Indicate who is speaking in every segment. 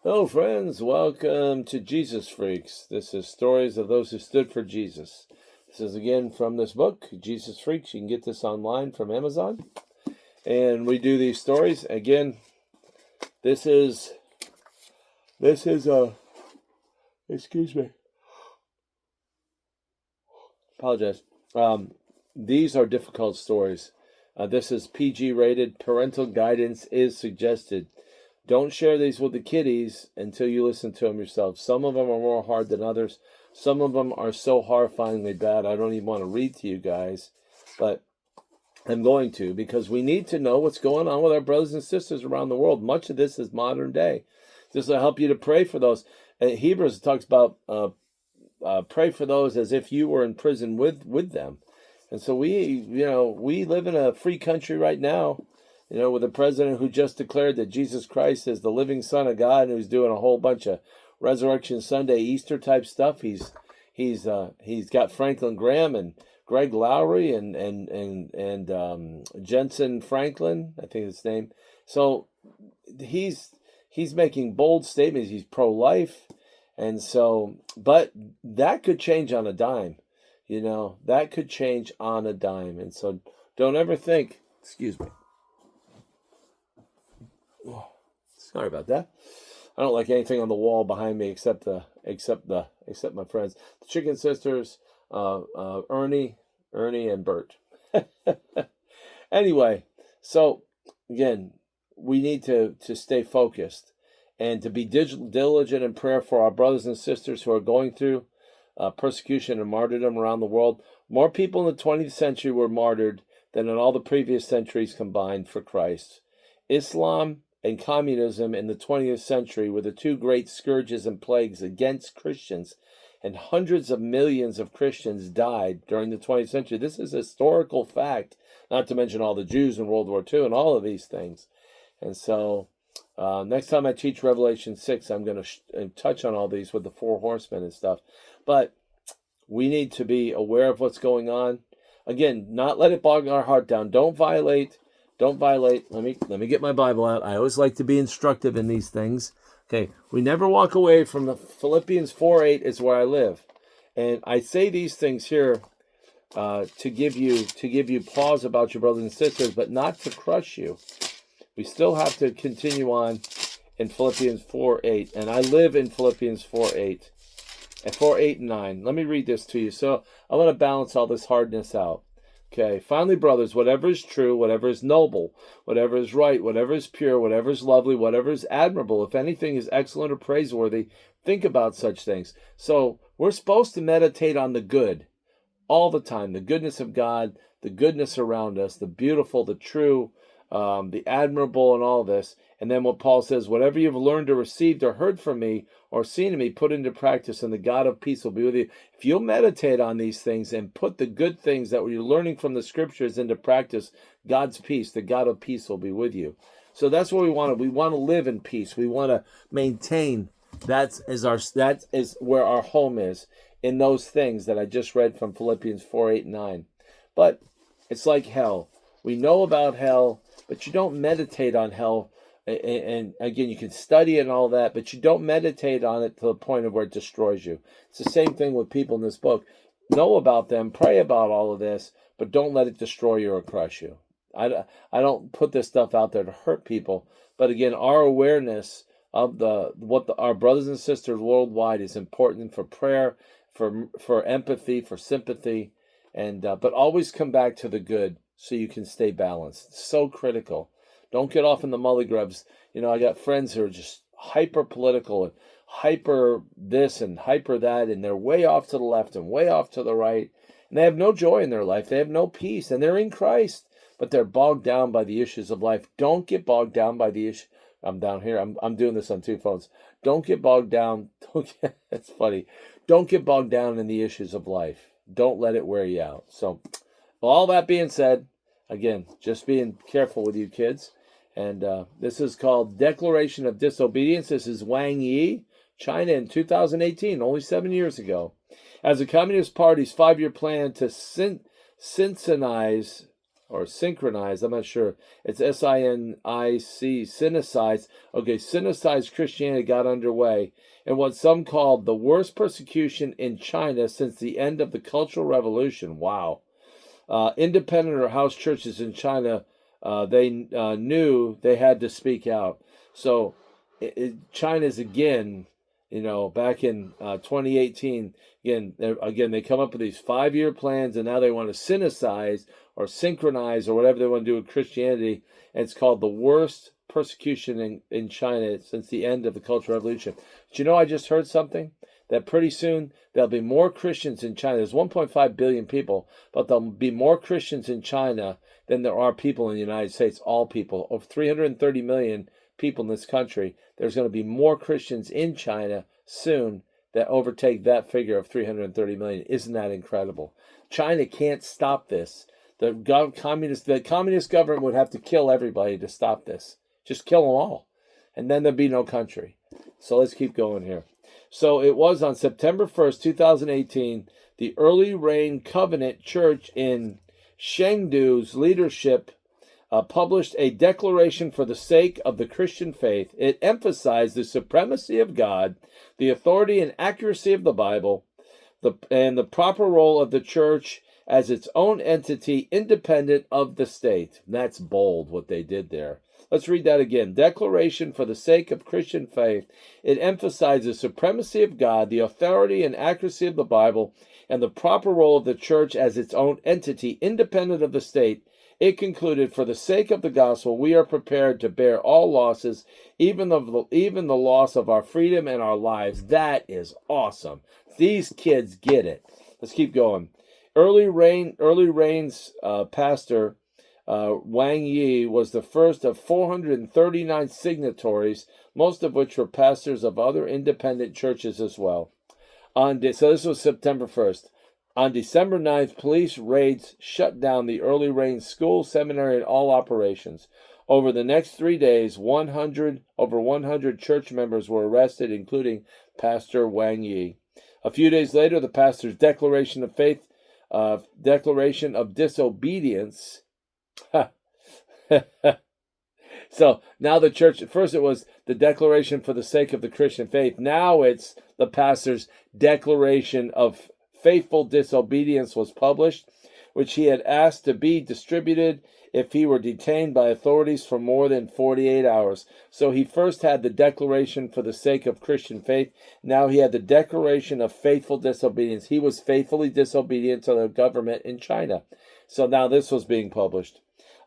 Speaker 1: Hello, friends. Welcome to Jesus Freaks. This is stories of those who stood for Jesus. This is again from this book, Jesus Freaks. You can get this online from Amazon. And we do these stories. Again, this is excuse me. Apologize. These are difficult stories. This is PG rated. Parental guidance is suggested. Don't share these with the kiddies until you listen to them yourself. Some of them are more hard than others. Some of them are so horrifyingly bad I don't even want to read to you guys. But I'm going to, because we need to know what's going on with our brothers and sisters around the world. Much of this is modern day. This will help you to pray for those. Hebrews talks about pray for those as if you were in prison with them. And so we live in a free country right now, with a president who just declared that Jesus Christ is the living Son of God, and who's doing a whole bunch of Resurrection Sunday, Easter type stuff. He's got Franklin Graham and Greg Lowry and Jensen Franklin, I think his name. So he's making bold statements. He's pro-life, and so, but that could change on a dime. That could change on a dime, and so don't ever think. Excuse me. Sorry about that. I don't like anything on the wall behind me except my friends, the Chicken Sisters, Ernie and Bert. Anyway, so again, we need to stay focused and to be diligent in prayer for our brothers and sisters who are going through persecution and martyrdom around the world. More people in the 20th century were martyred than in all the previous centuries combined for Christ. Islam and communism in the 20th century were the two great scourges and plagues against Christians, and hundreds of millions of Christians died during the 20th century. This is a historical fact, not to mention all the Jews in World War II and all of these things. And so next time I teach Revelation 6, I'm going to touch on all these with the four horsemen and stuff. But we need to be aware of what's going on. Again, not let it bog our heart down. Don't violate. Let me get my Bible out. I always like to be instructive in these things. Okay, we never walk away from the Philippians 4:8 is where I live. And I say these things here to give you pause about your brothers and sisters, but not to crush you. We still have to continue on in Philippians 4:8. And I live in Philippians 4:8. And 4:8 and 9. Let me read this to you. So I want to balance all this hardness out. Okay, finally, brothers, whatever is true, whatever is noble, whatever is right, whatever is pure, whatever is lovely, whatever is admirable, if anything is excellent or praiseworthy, think about such things. So we're supposed to meditate on the good all the time, the goodness of God, the goodness around us, the beautiful, the true, the admirable, and all this. And then what Paul says, whatever you've learned or received or heard from me or seen in me, put into practice, and the God of peace will be with you. If you'll meditate on these things and put the good things that you're learning from the scriptures into practice, God's peace, the God of peace will be with you. So that's what we want. We want to live in peace. We want to maintain. That is where our home is, in those things that I just read from Philippians 4:8 and 9. But it's like hell. We know about hell, but you don't meditate on hell. And again, you can study it and all that, but you don't meditate on it to the point of where it destroys you. It's the same thing with people in this book. Know about them, pray about all of this, but don't let it destroy you or crush you. I don't put this stuff out there to hurt people, but again, our awareness of our brothers and sisters worldwide is important for prayer, for empathy, for sympathy, and but always come back to the good so you can stay balanced. It's so critical. Don't get off in the mully grubs. I got friends who are just hyper political and hyper this and hyper that, and they're way off to the left and way off to the right, and they have no joy in their life. They have no peace, and they're in Christ, but they're bogged down by the issues of life. Don't get bogged down by the issue. I'm down here. I'm doing this on two phones. Don't get bogged down. It's funny. Don't get bogged down in the issues of life. Don't let it wear you out. So, all that being said, again, just being careful with you kids. And this is called Declaration of Disobedience. This is Wang Yi, China in 2018, only 7 years ago. As the Communist Party's 5-year plan to Sincenize or synchronized. I'm not sure. It's SINIC, Sinicized. Okay, Sinicized Christianity got underway in what some called the worst persecution in China since the end of the Cultural Revolution. Wow. Independent or house churches in China, they knew they had to speak out. So China's again, back in 2018, they come up with these 5-year plans, and now they want to synicize or synchronize or whatever they want to do with Christianity. And it's called the worst persecution in China since the end of the Cultural Revolution. But I just heard something that pretty soon there'll be more Christians in China. There's 1.5 billion people, but there'll be more Christians in China than there are people in the United States, all people. Over 330 million people in this country. There's going to be more Christians in China soon that overtake that figure of 330 million. Isn't that incredible? China can't stop this. The communist government would have to kill everybody to stop this. Just kill them all. And then there'd be no country. So let's keep going here. So it was on September 1st, 2018, the Early Rain Covenant Church in Chengdu's leadership published a declaration for the sake of the Christian faith. It emphasized the supremacy of God, the authority and accuracy of the Bible, and the proper role of the church as its own entity independent of the state. And that's bold what they did there. Let's read that again. Declaration for the sake of Christian faith. It emphasizes the supremacy of God, the authority and accuracy of the Bible, and the proper role of the church as its own entity, independent of the state. It concluded, for the sake of the gospel, we are prepared to bear all losses, even the loss of our freedom and our lives. That is awesome. These kids get it. Let's keep going. Early Rain's pastor, Wang Yi, was the first of 439 signatories, most of which were pastors of other independent churches as well. So this was September 1st. On December 9th, police raids shut down the Early Rain School, seminary, and all operations. Over the next 3 days, over 100 church members were arrested, including Pastor Wang Yi. A few days later, the pastor's declaration of faith, declaration of disobedience. So now the church, at first it was the declaration for the sake of the Christian faith. Now it's the pastor's declaration of faithful disobedience was published, which he had asked to be distributed if he were detained by authorities for more than 48 hours. So he first had the declaration for the sake of Christian faith. Now he had the declaration of faithful disobedience. He was faithfully disobedient to the government in China. So now this was being published.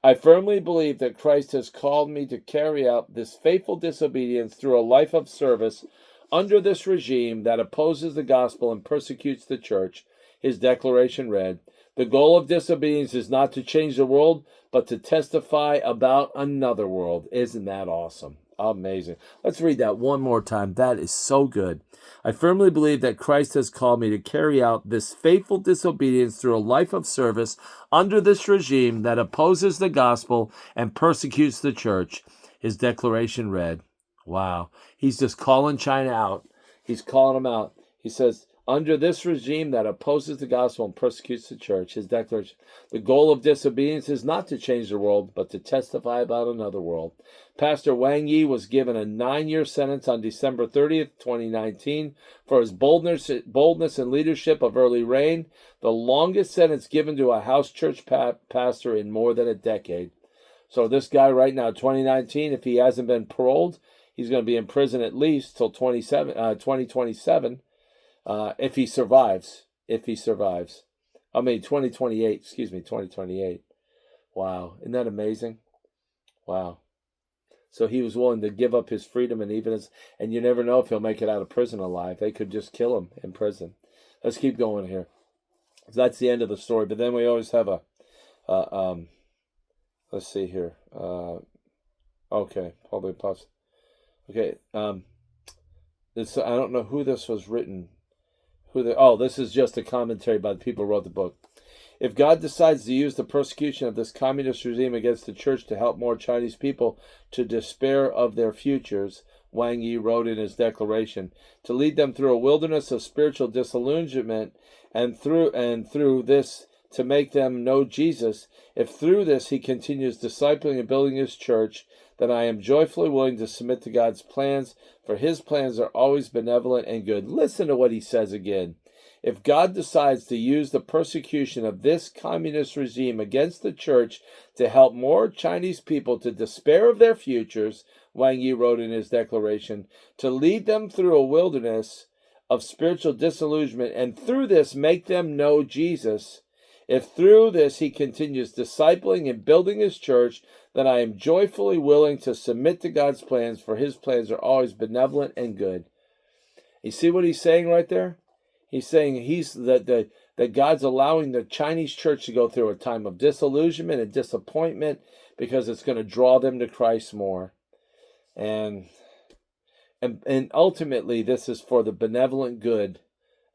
Speaker 1: I firmly believe that Christ has called me to carry out this faithful disobedience through a life of service under this regime that opposes the gospel and persecutes the church. His declaration read, the goal of disobedience is not to change the world, but to testify about another world. Isn't that awesome? Amazing. Let's read that one more time. That is so good. I firmly believe that Christ has called me to carry out this faithful disobedience through a life of service under this regime that opposes the gospel and persecutes the church. His declaration read, wow. He's just calling China out. He's calling them out. He says, under this regime that opposes the gospel and persecutes the church, his declaration, the goal of disobedience is not to change the world, but to testify about another world. Pastor Wang Yi was given a 9-year sentence on December 30th, 2019, for his boldness and leadership of Early Rain, the longest sentence given to a house church pastor in more than a decade. So this guy right now, 2019, if he hasn't been paroled, he's going to be in prison at least till 2027. If he survives. 2028. Wow. Isn't that amazing? Wow. So he was willing to give up his freedom and and you never know if he'll make it out of prison alive. They could just kill him in prison. Let's keep going here. So that's the end of the story. But then we always have let's see here. Okay. Probably pause. Okay. This, I don't know who this was written. This is just a commentary by the people who wrote the book. If God decides to use the persecution of this communist regime against the church to help more Chinese people to despair of their futures, Wang Yi wrote in his declaration, to lead them through a wilderness of spiritual disillusionment and through this to make them know Jesus, if through this he continues discipling and building his church, then I am joyfully willing to submit to God's plans, for his plans are always benevolent and good. Listen to what he says again. If God decides to use the persecution of this communist regime against the church to help more Chinese people to despair of their futures, Wang Yi wrote in his declaration, to lead them through a wilderness of spiritual disillusionment, and through this make them know Jesus, if through this he continues discipling and building his church, then I am joyfully willing to submit to God's plans, for his plans are always benevolent and good. You see what he's saying right there? He's saying that God's allowing the Chinese church to go through a time of disillusionment and disappointment because it's going to draw them to Christ more. And ultimately, this is for the benevolent good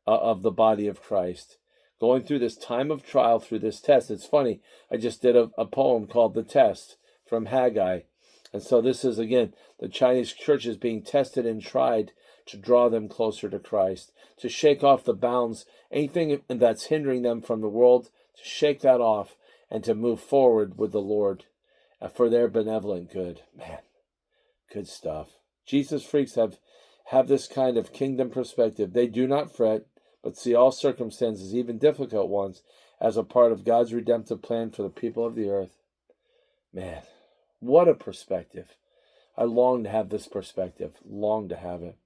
Speaker 1: of the body of Christ. Going through this time of trial, through this test. It's funny, I just did a poem called The Test from Haggai. And so this is, again, the Chinese church is being tested and tried to draw them closer to Christ, to shake off the bounds, anything that's hindering them from the world, to shake that off and to move forward with the Lord for their benevolent good. Man, good stuff. Jesus freaks have this kind of kingdom perspective. They do not fret, but see all circumstances, even difficult ones, as a part of God's redemptive plan for the people of the earth. Man, what a perspective. I long to have this perspective, long to have it.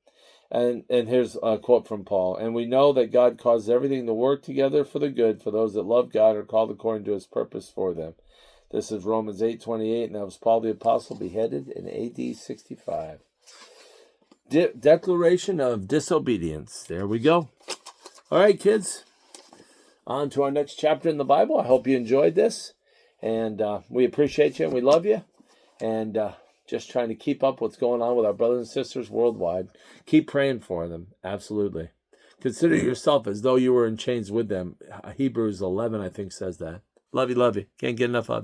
Speaker 1: And here's a quote from Paul. And we know that God causes everything to work together for the good for those that love God or called according to his purpose for them. This is Romans 8:28, and that was Paul the Apostle beheaded in AD 65. Declaration of disobedience. There we go. All right, kids. On to our next chapter in the Bible. I hope you enjoyed this. And we appreciate you and we love you. And just trying to keep up what's going on with our brothers and sisters worldwide. Keep praying for them. Absolutely. Consider yourself as though you were in chains with them. Hebrews 11, I think, says that. Love you, love you. Can't get enough of you.